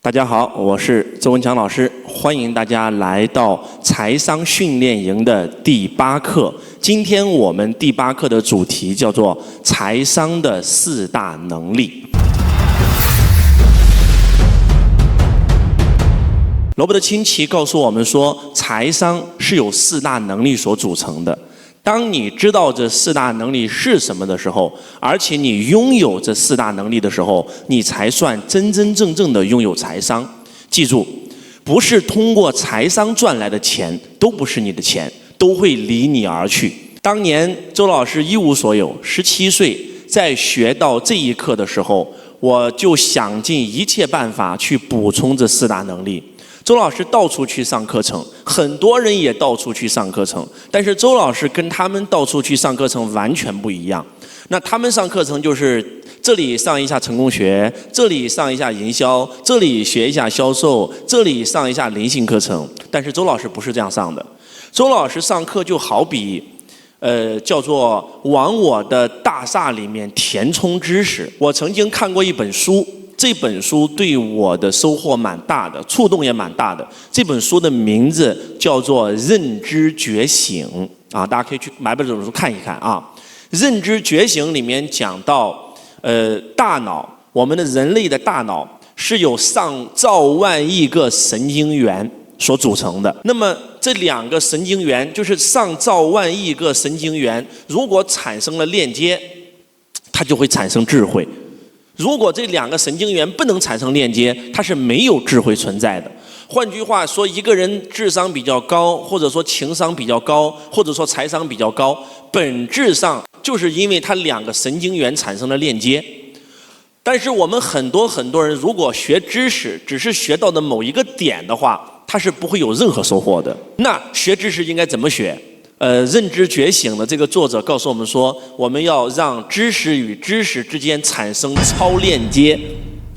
大家好，我是周文强老师，欢迎大家来到财商训练营的第8课。今天我们第8课的主题叫做财商的4大能力。罗伯特清崎告诉我们说，财商是由4大能力所组成的。当你知道这4大能力是什么的时候，而且你拥有这4大能力的时候，你才算真真正正的拥有财商。记住，不是通过财商赚来的钱都不是你的钱，都会离你而去。当年周老师一无所有，17岁在学到这一课的时候，我就想尽一切办法去补充这4大能力。周老师到处去上课程，很多人也到处去上课程，但是周老师跟他们到处去上课程完全不一样。那他们上课程就是这里上一下成功学，这里上一下营销，这里学一下销售，这里上一下灵性课程。但是周老师不是这样上的。周老师上课就好比叫做往我的大厦里面填充知识。我曾经看过一本书，这本书对我的收获蛮大的，触动也蛮大的。这本书的名字叫做《认知觉醒》啊，大家可以去买本这本书看一看啊。《认知觉醒》里面讲到，大脑，我们的人类的大脑是由上兆万亿个神经元所组成的。那么这2个神经元，就是上兆万亿个神经元，如果产生了链接，它就会产生智慧。如果这2个神经元不能产生链接，它是没有智慧存在的。换句话说，一个人智商比较高，或者说情商比较高，或者说财商比较高，本质上就是因为它2个神经元产生了链接。但是我们很多人如果学知识只是学到的某一个点的话，他是不会有任何收获的。那学知识应该怎么学？认知觉醒的这个作者告诉我们说，我们要让知识与知识之间产生超链接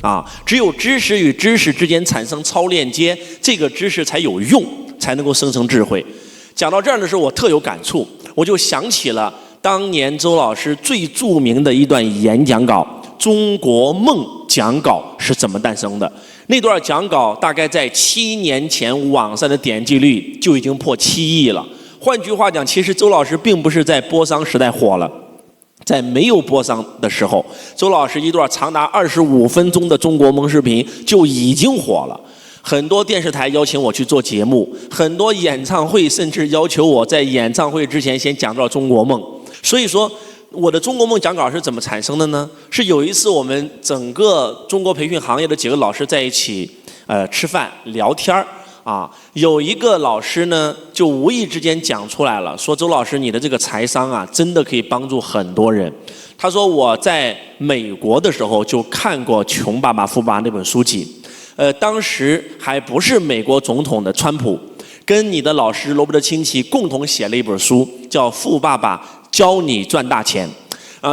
啊！只有知识与知识之间产生超链接，这个知识才有用，才能够生成智慧。讲到这儿的时候，我特有感触，我就想起了当年周老师最著名的一段演讲稿《中国梦》讲稿是怎么诞生的。那段讲稿大概在7年前，网上的点击率就已经破7亿了。换句话讲，其实周老师并不是在播商时代火了，在没有播商的时候，周老师一段长达25分钟的中国梦视频就已经火了。很多电视台邀请我去做节目，很多演唱会甚至要求我在演唱会之前先讲到中国梦。所以说，我的中国梦讲稿是怎么产生的呢？是有一次我们整个中国培训行业的几个老师在一起吃饭聊天啊，有一个老师呢，就无意之间讲出来了，说周老师，你的这个财商啊，真的可以帮助很多人。他说我在美国的时候就看过《穷爸爸富爸爸》那本书籍，当时还不是美国总统的川普，跟你的老师罗伯特清崎共同写了一本书，叫《富爸爸教你赚大钱》。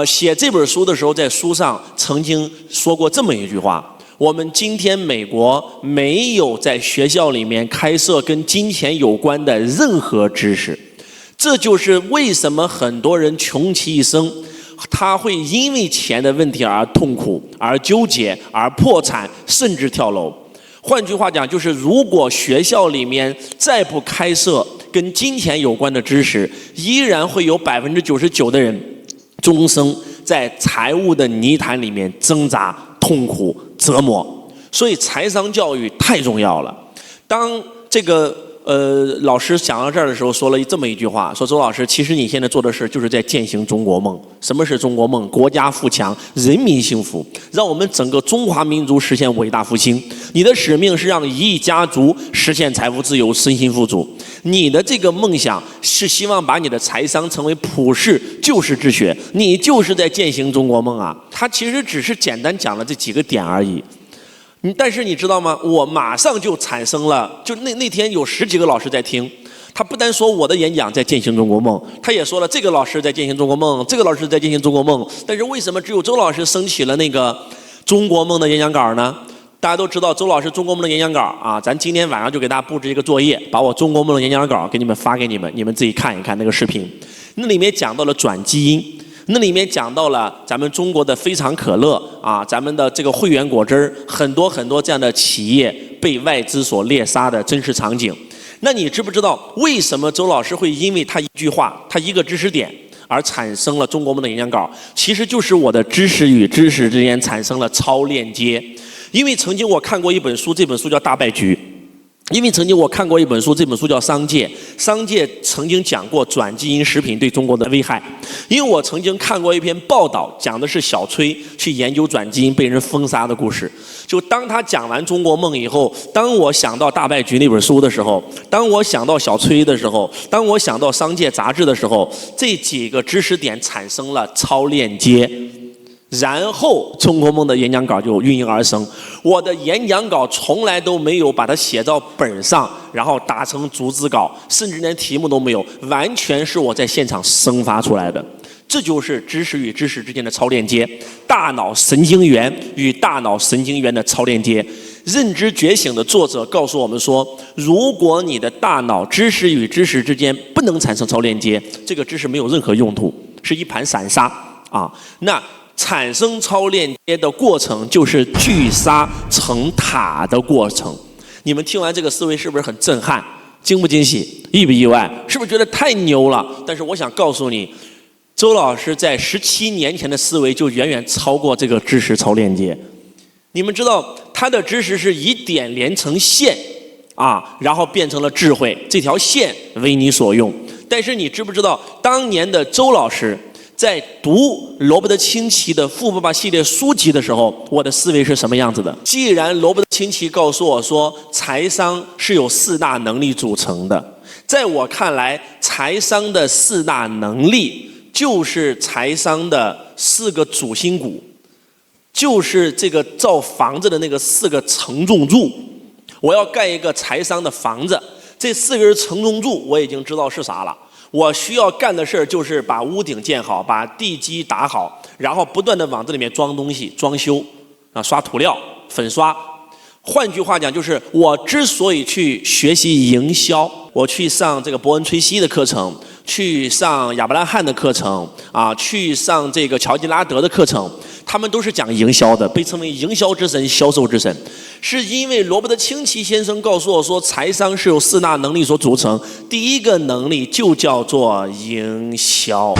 写这本书的时候，在书上曾经说过这么一句话。我们今天美国没有在学校里面开设跟金钱有关的任何知识，这就是为什么很多人穷其一生，他会因为钱的问题而痛苦、而纠结、而破产，甚至跳楼。换句话讲，就是如果学校里面再不开设跟金钱有关的知识，依然会有99%的人终生在财务的泥潭里面挣扎、痛苦、折磨。所以财商教育太重要了。当这个老师讲到这儿的时候，说了这么一句话，说周老师，其实你现在做的事就是在践行中国梦。什么是中国梦？国家富强，人民幸福，让我们整个中华民族实现伟大复兴。你的使命是让1亿家族实现财富自由、身心富足。你的这个梦想是希望把你的财商成为普世救世之学，你就是在践行中国梦啊！他其实只是简单讲了这几个点而已。但是你知道吗？我马上就产生了，就那天有10几个老师在听，他不单说我的演讲在践行中国梦，他也说了这个老师在践行中国梦，这个老师在践行中国梦。但是为什么只有周老师升起了那个中国梦的演讲稿呢？大家都知道周老师中国梦的演讲稿啊，咱今天晚上就给大家布置一个作业，把我中国梦的演讲稿给你们发给你们，你们自己看一看那个视频。那里面讲到了转基因。那里面讲到了咱们中国的非常可乐啊，咱们的这个汇源果汁儿，很多很多这样的企业被外资所猎杀的真实场景。那你知不知道为什么周老师会因为他一句话，他一个知识点而产生了中国梦的演讲稿？其实就是我的知识与知识之间产生了超链接。因为曾经我看过一本书，这本书叫《大败局》。因为曾经我看过一本书，这本书叫《商界》，商界曾经讲过转基因食品对中国的危害。因为我曾经看过一篇报道，讲的是小崔去研究转基因被人封杀的故事。就当他讲完中国梦以后，当我想到《大败局》那本书的时候，当我想到小崔的时候，当我想到《商界》杂志的时候，这几个知识点产生了超链接。然后中国梦的演讲稿就应运而生。我的演讲稿从来都没有把它写到本上，然后打成逐字稿，甚至连题目都没有，完全是我在现场生发出来的。这就是知识与知识之间的超链接，大脑神经元与大脑神经元的超链接。认知觉醒的作者告诉我们说，如果你的大脑知识与知识之间不能产生超链接，这个知识没有任何用途，是一盘散沙啊。那产生超链接的过程就是聚沙成塔的过程。你们听完这个思维是不是很震撼？惊不惊喜？意不意外？是不是觉得太牛了？但是我想告诉你，周老师在17年前的思维就远远超过这个知识超链接。你们知道他的知识是以点连成线啊，然后变成了智慧，这条线为你所用。但是你知不知道当年的周老师在读罗伯特清崎的《富爸爸》系列书籍的时候，我的思维是什么样子的？既然罗伯特清崎告诉我说财商是由4大能力组成的，在我看来，财商的4大能力就是财商的4个主心骨，就是这个造房子的那个4个承重柱。我要盖一个财商的房子，这4根承重柱我已经知道是啥了。我需要干的事儿就是把屋顶建好，把地基打好，然后不断的往这里面装东西、装修啊，刷涂料、粉刷。换句话讲，就是我之所以去学习营销，我去上这个伯恩崔西的课程，去上亚伯拉罕的课程啊，去上这个乔吉拉德的课程，他们都是讲营销的，被称为营销之神、销售之神。是因为罗伯特清崎先生告诉我说，财商是由4大能力所组成，第一个能力就叫做营销。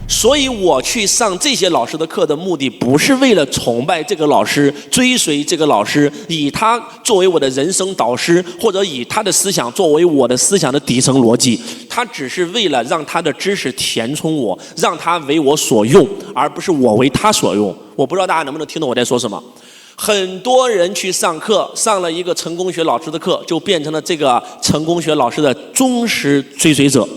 所以我去上这些老师的课的目的，不是为了崇拜这个老师、追随这个老师，以他作为我的人生导师，或者以他的思想作为我的思想的底层逻辑。他只是为了让他的知识填充我，让他为我所用，而不是我为他所用。我不知道大家能不能听懂我在说什么。很多人去上课，上了一个成功学老师的课，就变成了这个成功学老师的忠实追随者。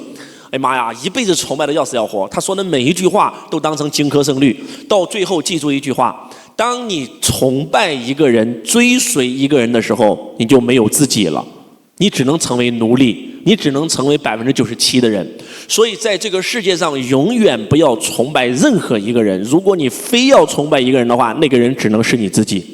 哎妈呀，一辈子崇拜的要死要活，他说的每一句话都当成金科胜律。到最后记住一句话，当你崇拜一个人、追随一个人的时候，你就没有自己了，你只能成为奴隶，你只能成为97%的人。所以在这个世界上，永远不要崇拜任何一个人。如果你非要崇拜一个人的话，那个人只能是你自己。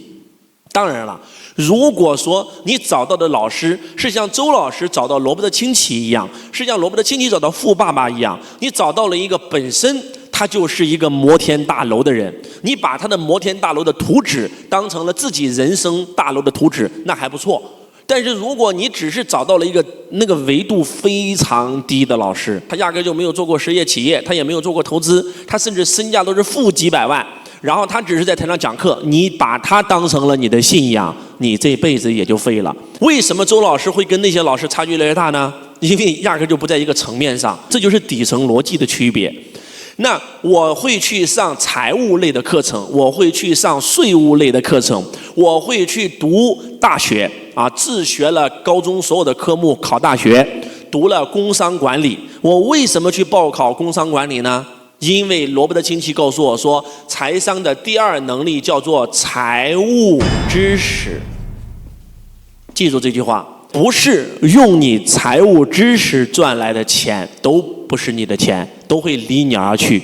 当然了，如果说你找到的老师是像周老师找到罗伯特清崎一样，是像罗伯特清崎找到富爸爸一样，你找到了一个本身他就是一个摩天大楼的人，你把他的摩天大楼的图纸当成了自己人生大楼的图纸，那还不错。但是如果你只是找到了一个那个维度非常低的老师，他压根就没有做过实业企业，他也没有做过投资，他甚至身价都是负几百万，然后他只是在台上讲课，你把他当成了你的信仰，你这辈子也就废了。为什么周老师会跟那些老师差距越来越大呢？因为压根就不在一个层面上，这就是底层逻辑的区别。那我会去上财务类的课程，我会去上税务类的课程，我会去读大学啊，自学了高中所有的科目，考大学，读了工商管理。我为什么去报考工商管理呢？因为罗伯特清崎告诉我说，财商的第2能力叫做财务知识。记住这句话，不是用你财务知识赚来的钱都不是你的钱，都会离你而去。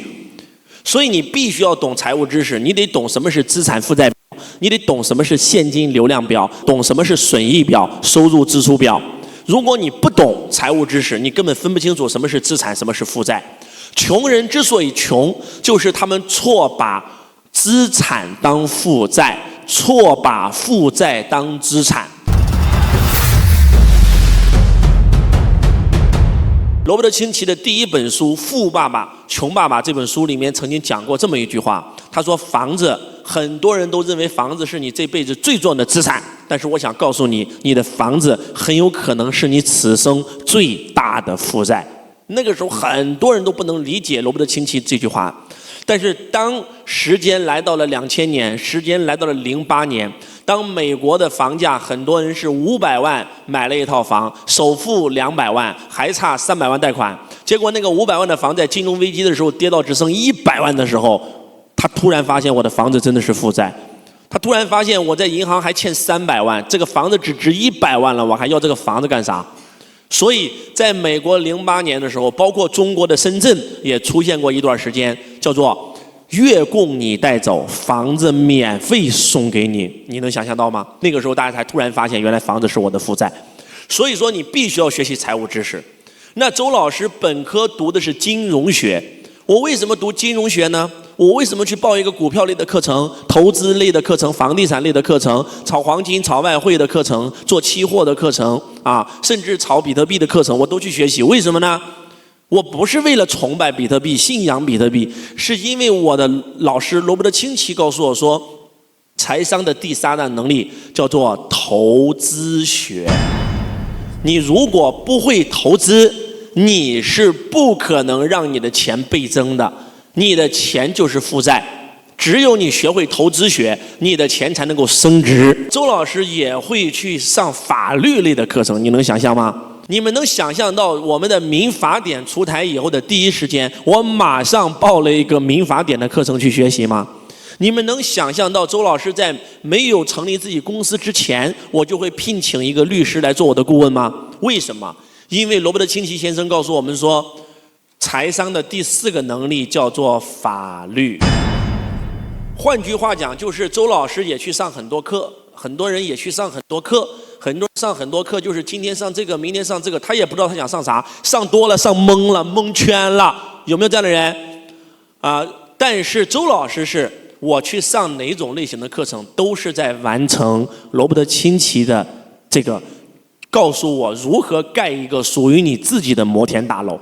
所以你必须要懂财务知识，你得懂什么是资产负债表，你得懂什么是现金流量表，懂什么是损益表、收入支出表。如果你不懂财务知识，你根本分不清楚什么是资产，什么是负债。穷人之所以穷，就是他们错把资产当负债，错把负债当资产。罗伯特清崎的第一本书《富爸爸穷爸爸》这本书里面曾经讲过这么一句话，他说房子，很多人都认为房子是你这辈子最重要的资产，但是我想告诉你，你的房子很有可能是你此生最大的负债。那个时候很多人都不能理解罗伯特清崎这句话，但是当时间来到了2000年，时间来到了08年，当美国的房价很多人是500万买了一套房，首付200万，还差300万贷款，结果那个500万的房在金融危机的时候跌到只剩100万的时候，他突然发现我的房子真的是负债，他突然发现我在银行还欠300万，这个房子只值100万了，我还要这个房子干啥？所以在美国08年的时候，包括中国的深圳也出现过一段时间，叫做月供你带走，房子免费送给你，你能想象到吗？那个时候大家才突然发现，原来房子是我的负债。所以说你必须要学习财务知识。那周老师本科读的是金融学，我为什么读金融学呢？我为什么去报一个股票类的课程、投资类的课程、房地产类的课程、炒黄金、炒外汇的课程、做期货的课程啊，甚至炒比特币的课程，我都去学习？为什么呢？我不是为了崇拜比特币、信仰比特币，是因为我的老师罗伯特清崎告诉我说，财商的第3大能力叫做投资学。你如果不会投资，你是不可能让你的钱倍增的。你的钱就是负债，只有你学会投资学，你的钱才能够升值。周老师也会去上法律类的课程，你能想象吗？你们能想象到我们的民法典出台以后的第一时间，我马上报了一个民法典的课程去学习吗？你们能想象到周老师在没有成立自己公司之前，我就会聘请一个律师来做我的顾问吗？为什么？因为罗伯特清崎先生告诉我们说，财商的第4个能力叫做法律。换句话讲，就是周老师也去上很多课，很多人也去上很多课，很多人上很多课，就是今天上这个，明天上这个，他也不知道他想上啥，上多了，上懵了，蒙圈了，有没有这样的人？但是周老师是，我去上哪种类型的课程，都是在完成罗伯特清崎的这个，告诉我如何盖一个属于你自己的摩天大楼。